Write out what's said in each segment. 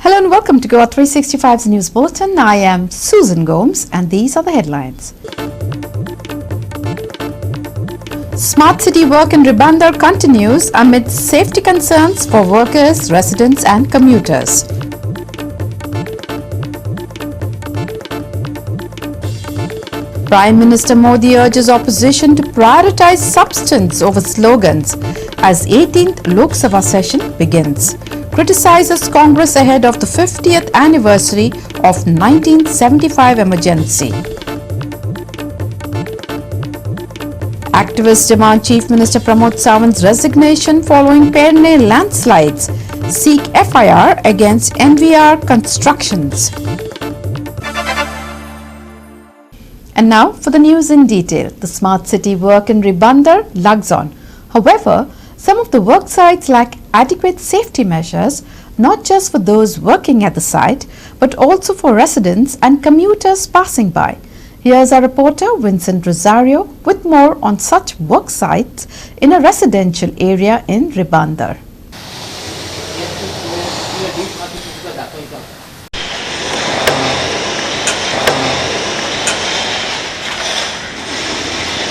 Hello and welcome to Goa 365's News Bulletin. I am Susan Gomes and these are the headlines. Smart city work in Ribandar continues amid safety concerns for workers, residents and commuters. Prime Minister Modi urges opposition to prioritize substance over slogans as 18th Lok Sabha session begins. Criticizes Congress ahead of the 50th anniversary of 1975 emergency. Activists demand Chief Minister Pramod Sawant's resignation following Perne landslides. Seek FIR against NVR constructions. And now for the news in detail. The smart city work in Ribandar lugs on. However, some of the work sites lack adequate safety measures, not just for those working at the site, but also for residents and commuters passing by. Here's our reporter Vincent Rosario with more on such work sites in a residential area in Ribandar.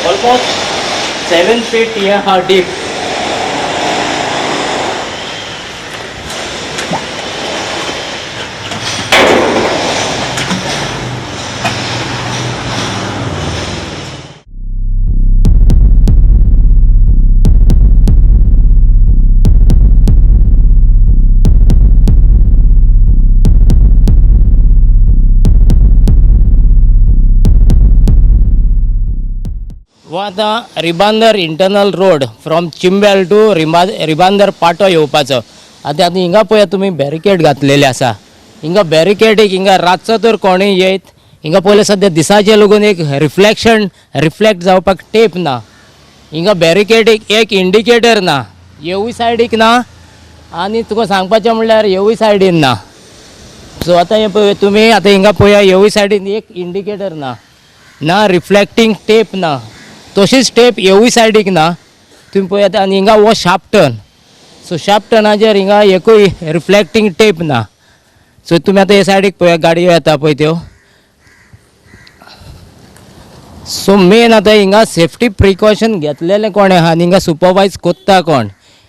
Almost 7 feet here deep. आता रिबांदर internal road from चिंबेल to रिबांदर पाटो येवपाचो. आता हिंगा पळय तुम्ही barricade घातलेले आसा. हिंगा बॅरिकेडीक हिंगा रातचो तर कोणीय येत. हिंगा पयले सद्या दिसाचे लागून एक रिफ्लेक्ट जावपाक टेप ना. हिंगा बॅरिकेडीक एक इंडिकेटर ना. येवूय सायडीक ना आनी तुका सांगपाचें म्हणल्यार येवूय सायडीन ना. सो आता हे पळय तुम्ही आता हिंगा पळया येवूय सायडीन एक इंडिकेटर ना रिफ्लेक्टिंग टेप ना. तशीच टेप येवूय सायडीक ना. तुम्ही पळयात आनी हिंगा हो शार्प टर्न. सो शार्प टर्नाचेर हिंगा एकूय रिफ्लेक्टिंग टेप ना. सो तुम्ही आता हे सायडीक पळया गाडयो येता पळय त्यो. सो मेन आता हिंगा सेफ्टी प्रिकॉशन घेतलेले कोण आहा आनी हिंगा सुपरवायज कोत्ता कोण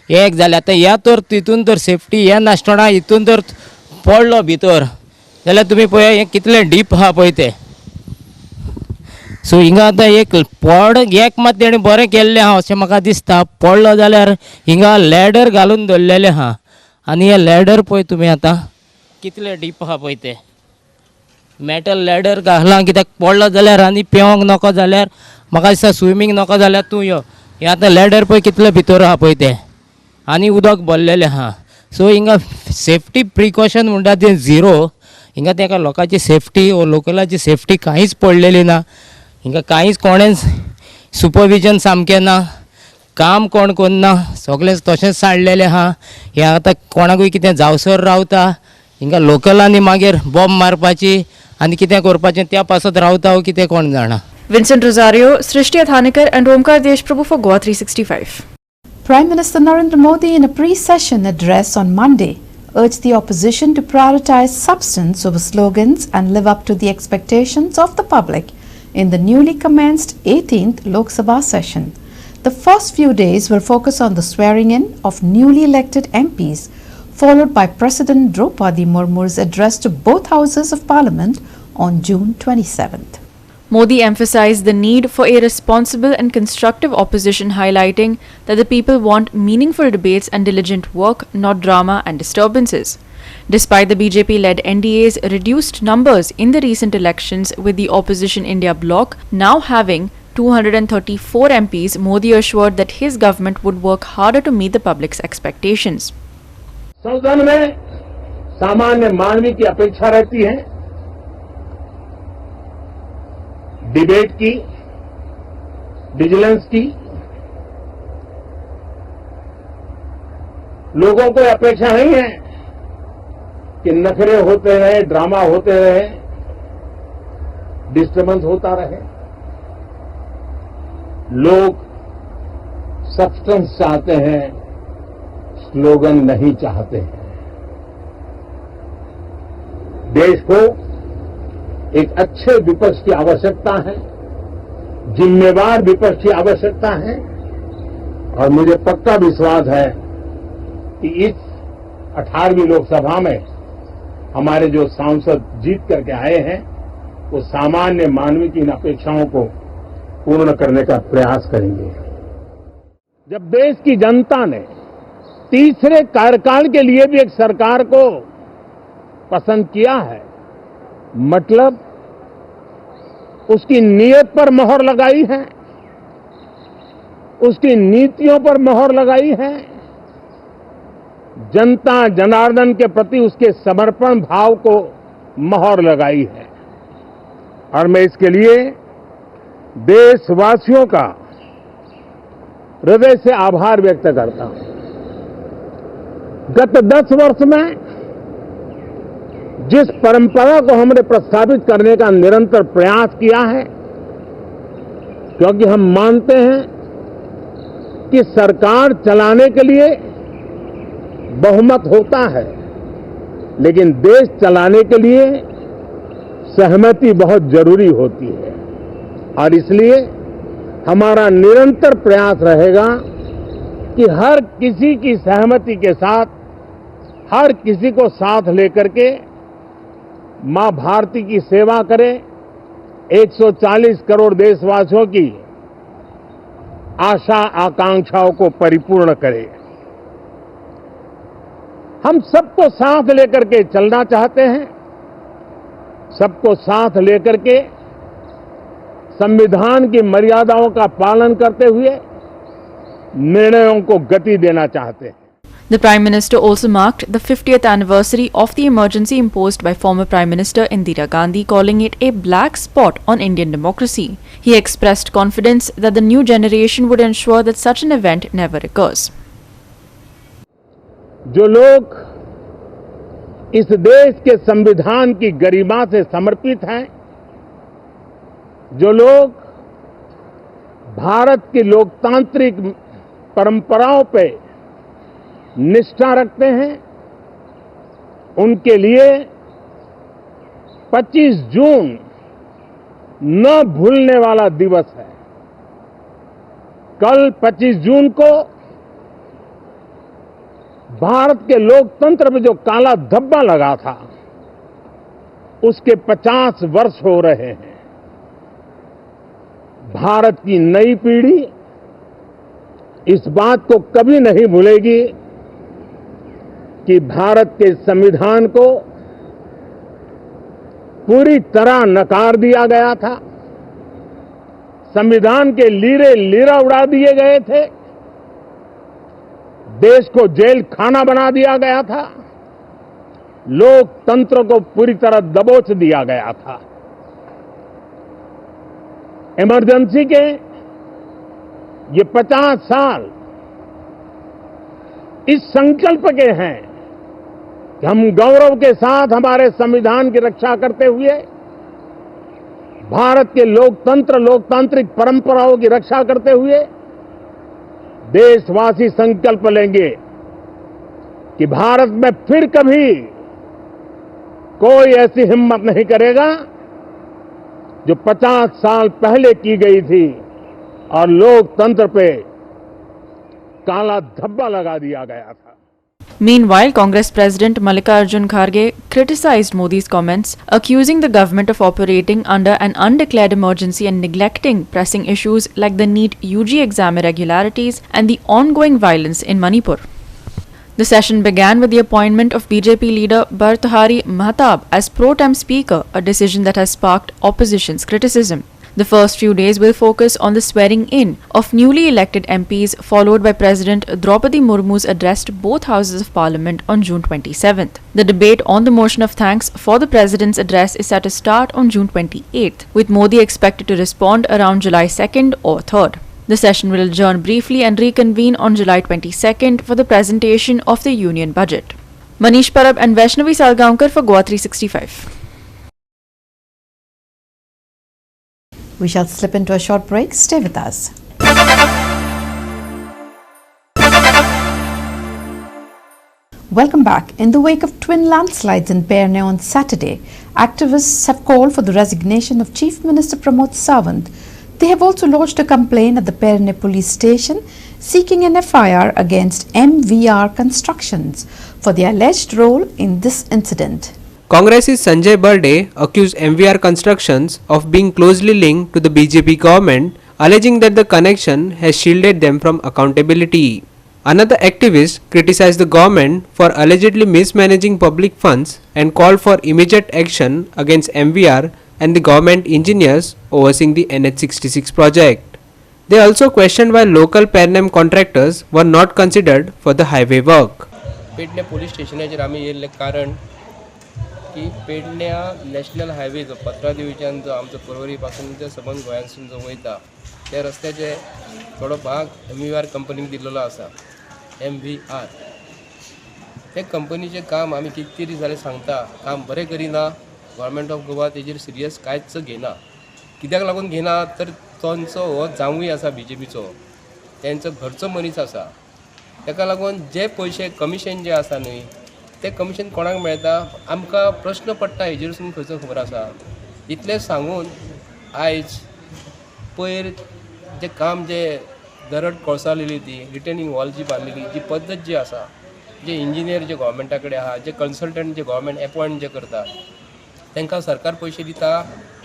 एक जालें. आता ह्या तर तितून तर सेफ्टी हे नासतना हितून तर पडलो भितर जाल्यार तुम्ही पळया हे कितले डीप आहा पळय ते. सो हिंगा आता एक पड एक मात तेणें बरें केल्लें आहा अशें म्हाका दिसता. पडलो जाल्यार हिंगा लॅडर घालून दवरलेले आहा आनी हे लॅडर पळय तुमी आतां कितले डीप आहा पळय ते. मेटल लॅडर घाला कित्याक पडलो जाल्यार आनी पेंवंक नको जाल्यार म्हाका दिसता स्विमींग नको जाल्यार तूं यो. हे आतां लॅडर पळय कितले भितर आहा पळय ते आनी उदक भरलेलें आहा. सो हिंगा सेफ्टी प्रिकॉशन म्हणटा तें झिरो. हिंगा तेका लोकांची सेफ्टी वो लोकलाची सेफ्टी कांयच पडलेली ना. हिंगा कांयच कोणें सुपरविजन सामकें ना. काम कोण करना. सगळें तशेंच साडलेलें आहा. हे आतां कोणाकूय कितें जावसर रावता. हिंगा लोकलांनी मागीर बॉम्ब मारपाची आनी कितें करपाचें त्या पासत रावता वो कितें कोण जाणा. Vincent Rosario, Srishti Athanikar and Omkar Deshprabhu for Goa 365. Prime Minister Narendra Modi in a pre-session address on Monday urged the opposition to prioritize substance over slogans and live up to the expectations of the public in the newly commenced 18th Lok Sabha session. The first few days will focus on the swearing-in of newly elected MPs, followed by President Draupadi Murmu's address to both houses of Parliament on June 27th. Modi emphasized the need for a responsible and constructive opposition, highlighting that the people want meaningful debates and diligent work, not drama and disturbances. Despite the BJP-led NDA's reduced numbers in the recent elections, with the opposition India bloc now having 234 MPs, Modi assured that his government would work harder to meet the public's expectations. संसद में सामान्य मानवी की अपेक्षा रहती है debate की, vigilance की. लोगों को अपेक्षा नहीं है कि नखरे होते रहे, ड्रामा होते रहे, डिस्टर्बेंस होता रहे. लोग सब्सटेंस चाहते हैं, स्लोगन नहीं चाहते हैं. देश को एक अच्छे विपक्ष की आवश्यकता है, जिम्मेवार विपक्ष की आवश्यकता है और मुझे पक्का विश्वास है कि इस 18वीं लोकसभा में हमारे जो सांसद जीत करके आए हैं वो सामान्य मानव की इन अपेक्षाओं को पूर्ण करने का प्रयास करेंगे। जब देश की जनता ने तीसरे कार्यकाल के लिए भी एक सरकार को पसंद किया है, मतलब उसकी नीयत पर मोहर लगाई है, उसकी नीतियों पर मोहर लगाई है, जनता जनार्दन के प्रति उसके समर्पण भाव को मोहर लगाई है। और मैं इसके लिए देशवासियों का हृदय से आभार व्यक्त करता हूं। गत 10 वर्ष में जिस परंपरा को हमने प्रस्थापित करने का निरंतर प्रयास किया है, क्योंकि हम मानते हैं कि सरकार चलाने के लिए बहुमत होता है, लेकिन देश चलाने के लिए सहमति बहुत जरूरी होती है। और इसलिए हमारा निरंतर प्रयास रहेगा कि हर किसी की सहमति के साथ, हर किसी को साथ लेकर के मां भारती की सेवा करें, 140 करोड़ देशवासियों की आशा आकांक्षाओं को परिपूर्ण करें। हम सबको साथ लेकर के चलना चाहते हैं, सबको साथ लेकर के संविधान की मर्यादाओं का पालन करते हुए निर्णयों को गति देना चाहते हैं। The Prime Minister also marked the 50th anniversary of the emergency imposed by former Prime Minister Indira Gandhi, calling it a black spot on Indian democracy. He expressed confidence that the new generation would ensure that such an event never occurs. जो लोग इस देश के संविधान की गरिमा से समर्पित हैं, जो लोग भारत की लोकतांत्रिक परंपराओं पे निष्ठा रखते हैं, उनके लिए 25 जून न भूलने वाला दिवस है। कल 25 जून को भारत के लोकतंत्र में जो काला धब्बा लगा था, उसके 50 वर्ष हो रहे हैं। भारत की नई पीढ़ी इस बात को कभी नहीं भूलेगी कि भारत के संविधान को पूरी तरह नकार दिया गया था, संविधान के लीरे लीरा उड़ा दिए गए थे, देश को जेल खाना बना दिया गया था, लोकतंत्र को पूरी तरह दबोच दिया गया था। इमरजेंसी के ये 50 साल इस संकल्प के हैं कि हम गौरव के साथ हमारे संविधान की रक्षा करते हुए, भारत के लोकतंत्र लोकतांत्रिक परंपराओं की रक्षा करते हुए देशवासी संकल्प लेंगे कि भारत में फिर कभी कोई ऐसी हिम्मत नहीं करेगा जो 50 साल पहले की गई थी और लोकतंत्र पे काला धब्बा लगा दिया गया था। Meanwhile, Congress President Mallikarjun Kharge criticized Modi's comments, accusing the government of operating under an undeclared emergency and neglecting pressing issues like the NEET UG exam irregularities and the ongoing violence in Manipur. The session began with the appointment of BJP leader Bhartahari Mahtab as pro tem speaker, a decision that has sparked opposition's criticism. The first few days will focus on the swearing in of newly elected MPs, followed by President Draupadi Murmu's address to both houses of parliament on June 27th. The debate on the motion of thanks for the president's address is set to start on June 28th, with Modi expected to respond around July 2nd or 3rd. The session will adjourn briefly and reconvene on July 22nd for the presentation of the union budget. Manish Parab and Vaishnavi Salgaonkar for Goa 365. We shall slip into a short break. Stay with us. Welcome back. In the wake of twin landslides in Perne on Saturday, activists have called for the resignation of Chief Minister Pramod Sawant. They have also lodged a complaint at the Perne police station seeking an FIR against MVR Constructions for their alleged role in this incident. Congress's Sanjay Burde accused MVR Constructions of being closely linked to the BJP government, alleging that the connection has shielded them from accountability. Another activist criticized the government for allegedly mismanaging public funds and called for immediate action against MVR and the government engineers overseeing the NH66 project. They also questioned why local Pernem contractors were not considered for the highway work. पेडण्या police स्टेशनाचेर आमी येयल्ले कारण की पेडण्या national highway जो 15 दिवच्यान जो आमचो परवरी पासून जो सबंद गोंयांसून जो वयता त्या रस्त्याचे थोडो भाग MVR कंपनीक दिल्लो आसा. MVR त्या कंपनीचें काम आमी कितके दीस जाले सांगता, काम बरें करिना. गव्हर्मेंट ऑफ गोवा तेजेर सिरियस कांयच घेना. कित्याक लागून घेना तर तांचो हो जावूय आसा BJPचो, तांचो घरचो मनीस आसा. ताका लागून जे पयशे कमिशन जे आसा न्हय ते कमिशन कोणाक मेळटा आमकां प्रश्न पडटा हेजेरसून खंयचो खबर आसा. इतलें सांगून आयज पयर जे काम जे दरड कोळसालेली ती रिटेनिंग वॉल जी बांदलेली जी पद्दत जी आसा, जे इंजिनियर जे गव्हर्मेंटा कडेन आहा, जे कन्सल्टंट जे गव्हर्मेंट अपॉयंट जे करता तांकां सरकार पयशे दिता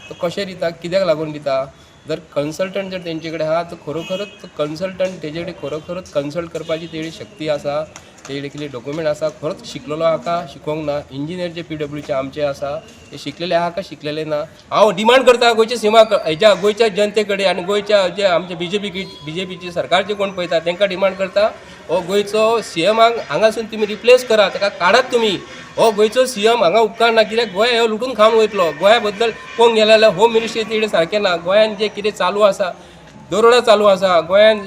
तो कशें दिता, कित्याक लागून दिता. जर कन्सल्टंट जर तेंचे कडेन आहा तर खरोखरच कन्सल्टंट तेजे कडेन खरोखरच कन्सल्ट करपाची तेजी शक्ती आसा, तेजे कितें डॉक्युमेंट आसा, खरोच शिकलेलो आहा का शिकोंक ना. इंजिनियर जे PWचे आमचे आसा ते शिकलेले आहा का शिकलेले ना. हांव डिमांड करता गोंयच्या सीमा हेज्या गोंयच्या जनते कडेन आनी गोंयच्या जे आमचे BJPची सरकार जे कोण पळयता तांकां डिमांड करता हो गोंयचो CMाक हांगासून तुमी रिप्लेस करा, ताका काडात तुमी. हो गोंयचो CM हांगा उपकार ना, कित्याक गोंय हो लुटून खावन वयतलो. गोंया बद्दल पळोवंक गेले जाल्यार होम मिनिस्ट्री तेजेर सारकें ना. गोंयान जे कितें चालू आसा, दरोडा चालू आसा, गोंयान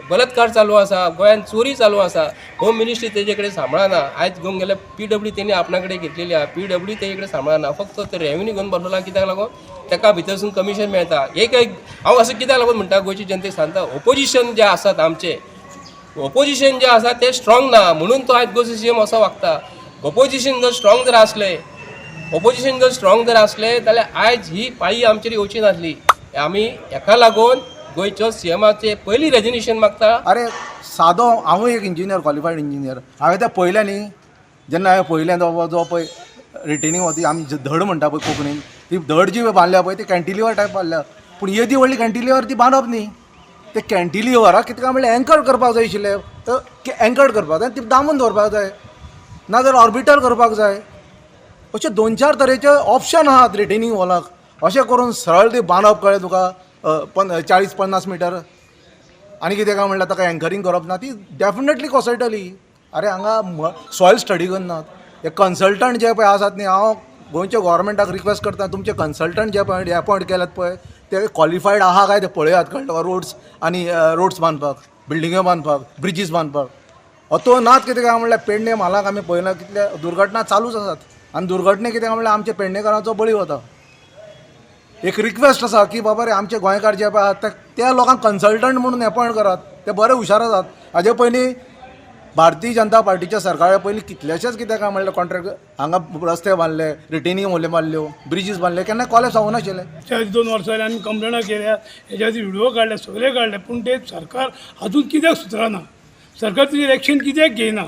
बलात्कार चालू आसा, गोंयान चोरी चालू आसा, होम मिनिस्ट्री तेजे कडेन सांबाळना. आयज घेवंक गेल्यार PW तेणी आपणा कडेन घेतलेली आहा, PW तेजे कडेन सांबाळना. फक्त ते रेव्हेन्यू घेवन बसलेला, कित्याक लागून ताका भितरसून कमिशन मेळटा. एक हांव असं कित्याक लागून म्हणटा गोंयच्या जनतेक सांगता, ओपोजिशन जे आसात आमचे, ओपोजिशन जे आसा ते स्ट्रॉंग ना म्हणून तो आयज गोंयचो CM असो वागता. ओपोजिशन जर स्ट्रॉंग जर असले जाल्यार आयज ही पाळी आमचेर येवची नासली. आमी हेका लागून गोंयच्या CMाचे पयलीं रेजिग्नेशन मागता. अरे सादो हांवूय एक इंजिनियर, क्वॉलिफायड इंजिनियर. हांवें तें पळयलें न्ही, जेन्ना हांवें पळयलें जो पळय रिटेनिंग वती आमी धड म्हणटा पळय कोंकणीन, ती धड जी बांदल्या पळय ती कॅन्टिलिवर टायप बांदल्या. पूण येदी व्हडली कॅन्टिलिवर ती बांदप न्ही. ते कॅन्टिलिवराक कितें काय म्हणल्यार एंकर करपाक जाय आशिल्लें. तर एंकर्ड करपाक जाय, ती दामून दवरपाक जाय, नाजाल्यार ऑर्बिटर करपाक जाय. अशे 2-4 तरेचे ऑप्शन आहात रिटेनिंग वॉलाक. अशें करून सरळ ती बांदप कळ्ळें तुका 40-50 मिटर. आनी कितें काय म्हणल्यार ताका एंकरींग करप ना, ती डेफिनेटली कोसळटली. अरे हांगा सॉयल स्टडी करनात. हे कन्सल्टंट जे पळय आसात न्ही, हांव गोंयच्या गव्हर्मेंटाक रिक्वेस्ट करता, तुमचे कन्सल्टंट जे पळय अपॉयंट केल्यात पळय ते क्वॉलिफायड आहा काय ते पळयात, कळटा. रोड्स बांदपाक, बिल्डिंग्यो बांदपाक, ब्रिजीस बांदपाक. तो नात कितें काय म्हणल्यार पेडणे म्हालाक आमी पळयलां कितले दुर्घटना चालूच आसात. आनी दुर्घटने कितें काय म्हणल्यार आमच्या पेडणेकारांचो बळी वता. एक रिक्वेस्ट आसा की बाबा रे आमचे गोंयकार जे पळय आहात त्या लोकांक कन्सल्टंट म्हणून अपॉयंट करात, ते बरे हुशार आसात. हाजे पयलीं भारतीय जनता पार्टीच्या सरकारा पयलीं कितलेशेच कितें काय म्हणल्यार कॉन्ट्रॅक्ट हांगा रस्ते बांदले, रिटेनिंग वॉली बांदल्यो, ब्रिजीस बांदले, केन्ना कॉलेज जावं नाशिल्लें. 2 वर्सां जालीं आमी कंप्लेनां केल्या, हेज्या व्हिडिओ काडले, सगळे काडले, पूण ते सरकार अजून कित्याक सुदरना. सरकार तेजेर एक्शन कित्याक घेयना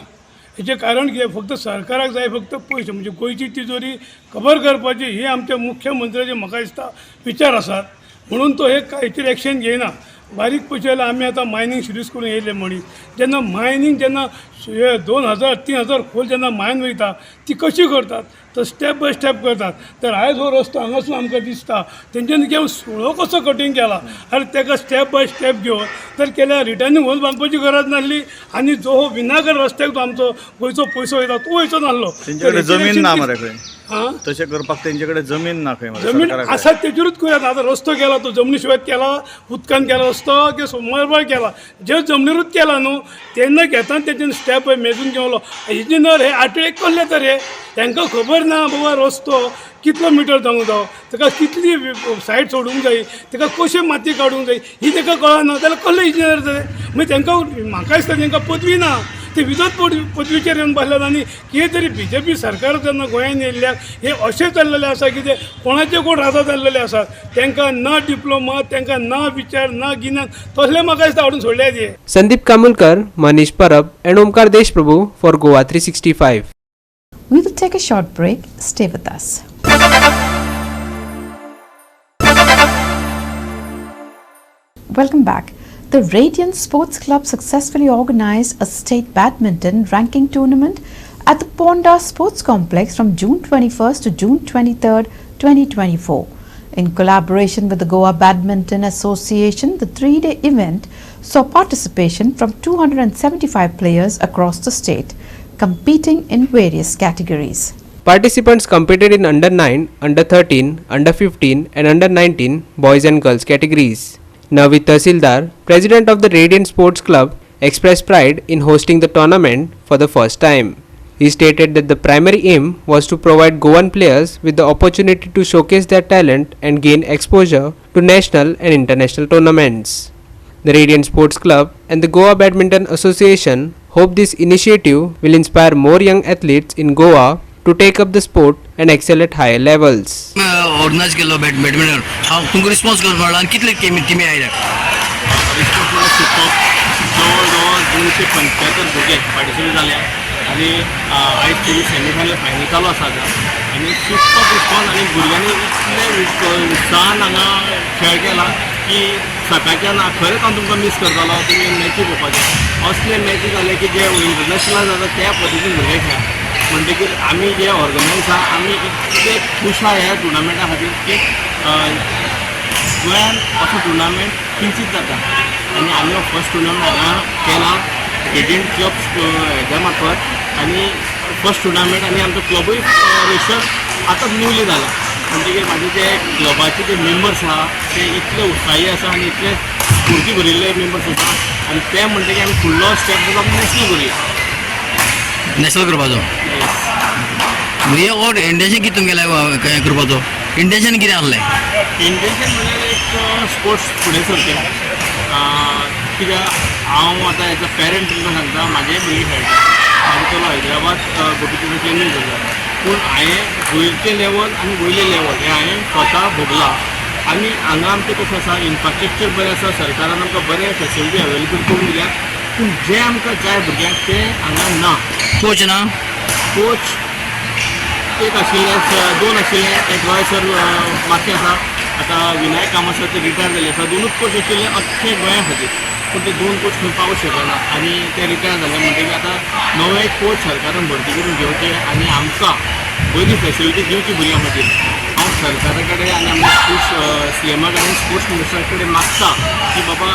हेजें कारण कितें. फक्त सरकाराक जाय फक्त पयशे, म्हणजे गोंयची तिजोरी खबर करपाची हे आमच्या मुख्यमंत्र्याचे म्हाका दिसता विचार आसात. म्हणून तो हेचेर एक्शन घेयना. बारीक पयशे जाल्यार आमी आतां मायनींग सिरीज करून येयले मनीस. जेन्ना मायनींग जेन्ना 2000-3000 खोल जेन्ना मायन वयता ती कशी करतात, तर स्टेप बाय स्टेप करतात. तर आयज हो रस्तो हांगासून आमकां दिसता तेंच्यांनी घेवन सुळो कसो कटींग केला. आनी ताका स्टेप बाय स्टेप घेवन तर केल्यार रिटर्निंग वॉल बांदपाची गरज नासली. आनी जो हो विनागर रस्त्याक जो आमचो गोंयचो पयसो वयता तो वयचो नासलो. तेंचे जमीन ना मरे खंय. तशें करपाक तेंचे कडेन जमीन ना खंय. जमीन आसा तेजेरूच करूयात. आतां रस्तो केला तो जमनी शिवाय केला, उदकान केला रस्तो की सोमवार केला, जे जमनीरूच केला न्हू तेन्ना घेता तेजेन स्टेप बाय मेजून घेवलो. इंजिनियर हे आटळेक कसले तर हे तांकां खबर ना बाबा रस्तो कितलो मिटर जावंक जावो, ताका कितली सायड सोडूंक जाय, ताका कशें माती काडूंक जाय ही ताका कळना जाल्यार कसले इंजिनियर जाय. मागीर तांकां म्हाका दिसता तांकां पदवी ना. ते विरोध पदवीचेर येवन बसल्यात आनी कितें तरी BJP सरकार जेन्ना गोंयांत येयल्ल्याक हे अशें चल्लेलें आसा की ते कोणाचे कोण राजा जाल्लेले आसात तांकां ना डिप्लोमा तांकां ना विचार ना गिन्यान तसले म्हाका दिसता हाडून सोडल्यात हे. Sandeep Kamulkar, Manish Parab and Omkar Deshprabhu for Goa 365. We will take a short break. Stay with us. Welcome back. The Radiant Sports Club successfully organized a state badminton ranking tournament at the Ponda Sports Complex from June 21st to June 23rd, 2024. In collaboration with the Goa Badminton Association, the three-day event saw participation from 275 players across the state, competing in various categories. Participants competed in under 9, under 13, under 15 and under 19 boys and girls categories. Navi Tahsildar, president of the Radiant Sports Club, expressed pride in hosting the tournament for the first time. He stated that the primary aim was to provide Goan players with the opportunity to showcase their talent and gain exposure to national and international tournaments. The Radiant Sports Club and the Goa Badminton Association hope this initiative will inspire more young athletes in Goa to take up the sport and excel at higher levels. Organise Kelo badminton हांव तुमकां response करता म्हणला आनी कितले टिमी आयल्या जवळ जवळ 275 भुरगे पार्टिसिपेट जाले आनी आयज तेजी सेमीफायनल फायनल चालू आसा आनी सुपर रिस्पॉन्स आनी भुरग्यांनी इतले उत्साहान हांगा खेळ केला की सकाळच्यान खरेंच हांव तुमकां मिस करतालो तुमी मॅची पळोवपाचे असले मॅची जाले की जे इंटरनॅशनल जाता त्या पद्दतीन भुरगे खेळा म्हणटकीर आमी जे ऑर्गनायज आहा आमी इतले खूश आहा ह्या टुर्नामेंटा खातीर की गोंयांत असो टुर्नामेंट किंचीत जाता आनी आमी हो फर्स्ट टुर्नामेंट हांगा केला रेडियंट क्लब हेज्या मार्फत आनी फर्स्ट टुर्नामेंट आनी आमचो क्लबूय रजिस्टर आतांच न्यूली जाला म्हणटकीर म्हाजे जे क्लबाचे जे मेंबर्स आहा ते इतले उत्साही आसा आनी इतले स्फूर्ती भरिल्ले मेंबर्स आसा आनी ते म्हणटकीर आमी फुडलो स्टेप नॅशनल करूया नॅशनल करपाचो म्हणजे हो इंटेंशन कितें तुमगेलें हें करपाचो इंटेंशन कितें आसलें इंटेंशन म्हणल्यार एक स्पोर्ट्स फुडें सरचें कित्याक हांव आतां एज अ पेरंट तुमकां सांगता म्हाजेय भुरगीं खेळटा म्हाजो चलो हैदराबाद गोपीचंद ट्रेनींग करता पूण हांवें गोंयचे लेवल आनी वयले लेवल हें हांवें स्वता भोगलां आनी हांगा आमचें कशें आसा इन्फ्रास्ट्रक्चर बरें आसा सरकारान आमकां बरें फेसिलिटी अवेलेबल करून दिल्यात पूण जें आमकां जाय भुरग्यांक तें हांगा ना कोच ना कोच एक आशिल्ले 2 आशिल्ले एक गोंय सर मातशें आसा आतां विनायक कामत ते रिटायर जाल्ले आसा 2च कोच आशिल्ले अख्खे गोंया खातीर पूण ते 2 कोच खंय पावूंक शकना आनी ते रिटायर जाले म्हणटकीर आतां नवे कोच सरकारान भरती करून घेवचे आनी आमकां बरी फेसिलिटी दिवची भुरग्यां खातीर हांव सरकारा कडेन आनी आमच्या स्पोर्ट्स CMA कडेन स्पोर्ट्स मिनिस्टरा कडेन मागता की बाबा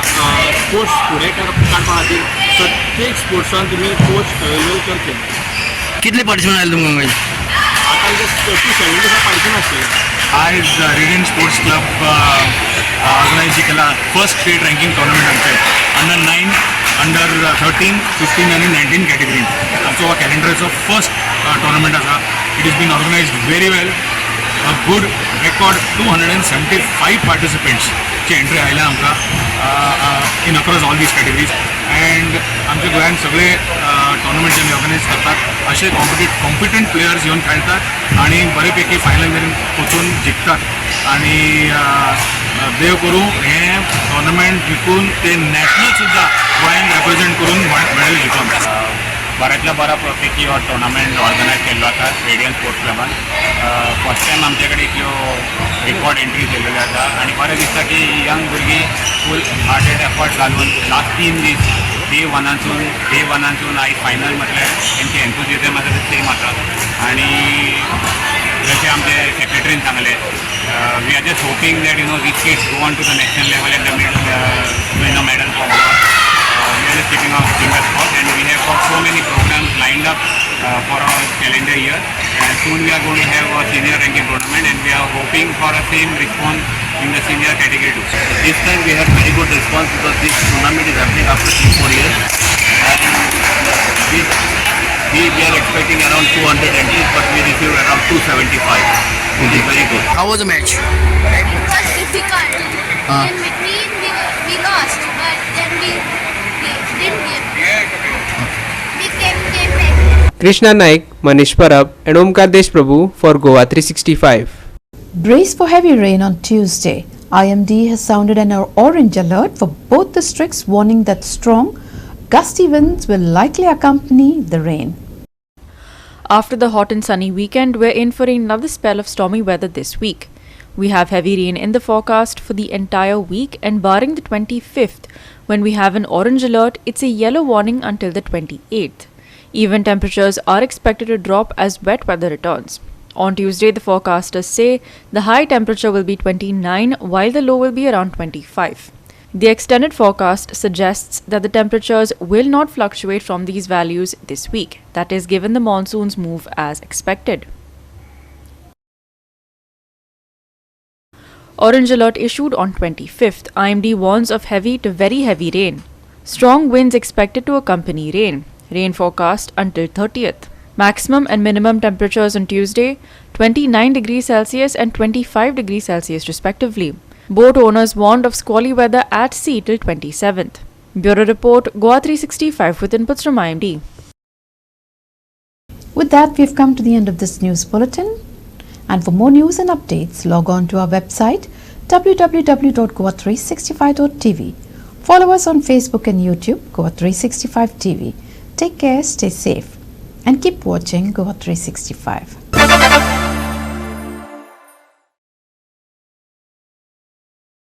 स्पोर्ट्स फुडें काडपा खातीर प्रत्येक स्पोर्ट्सान तुमी कोच अवेलेबल करचे कितले पार्टिसिपेंट आयले तुमकां आतां 70 पार्टिसिपेंट आसले आज रेडियंट स्पोर्ट्स क्लब ऑर्गनायज केला फर्स्ट स्टेट रँकिंग टुर्नामेंट आमचे अंडर 9 अंडर 13 15 आनी 19 कॅटेगरीन आमचो हो कॅलेंडराचो फर्स्ट टुर्नामेंट आसा it is been organised very well a good record 275 participants ची एंट्री आयल्या आमकां in across all these categories and आमच्या गोंयांत सगळे टुर्नामेंट जे आमी ऑर्गनायज करतात असे कॉम्पिटंट प्लेयर्स येवन खेळतात आणि बरेपैकी फायनल मेरेन वचून जिखतात आणि देव करूं हे टुर्नामेंट जिखून ते नॅशनल सुद्धा गोंयांत रिप्रेझेंट करून मेडल जिखून बऱ्यातल्या बऱ्यापैकी हो टुर्नामेंट ऑर्गनायज केल्लो आसा रेडियंट स्पोर्ट्स क्लबान फर्स्ट टायम आमचे कडेन इतल्यो रिकॉर्ड एंट्री केल्ल्यो आसा आनी बरें दिसता की यंग भुरगीं फूल हार्टेड एफर्ट घालून लास्ट 3 दीस डे वनानसून आयज फायनल म्हटल्यार तेंची एन्थुजियझम आसा ते सेम आसा आनी जशें आमचे सेक्रेटरीन सांगलें we are just hoping that these kids go on to the national level and win a medal for Goa. We are just keeping our fingers crossed and we have got so many programs lined up for our calendar year and soon we are going to have a senior ranking tournament and we are hoping for a same response in the senior category too. This time we have very good response because this tournament is happening after 3-4 years and we are expecting around 200 entries but we received around 275 which is very good. How was the match? It was difficult. In between we lost, but then we didn't give. Krishna Naik, Manish Parab and Omkar Deshprabhu for Goa 365. Brace for heavy rain on Tuesday. IMD has sounded an orange alert for both districts, warning that strong, gusty winds will likely accompany the rain. After the hot and sunny weekend, we're in for another spell of stormy weather this week. We have heavy rain in the forecast for the entire week, and barring the 25th, when we have an orange alert, it's a yellow warning until the 28th. Even temperatures are expected to drop as wet weather returns. On Tuesday, the forecasters say the high temperature will be 29 while the low will be around 25. The extended forecast suggests that the temperatures will not fluctuate from these values this week, that is, given the monsoons move as expected. Orange alert issued on 25th. IMD warns of heavy to very heavy rain. Strong winds expected to accompany rain. Rain forecast until 30th. Maximum and minimum temperatures on Tuesday 29 degrees Celsius and 25 degrees Celsius respectively. Boat owners warned of squally weather at sea till 27th. Bureau Report, Goa 365 with inputs from IMD. With that, we've come to the end of this news bulletin. And for more news and updates, log on to our website www.goa365.tv. Follow us on Facebook and YouTube, Goa 365 TV. Take care, stay safe, and keep watching Goa 365.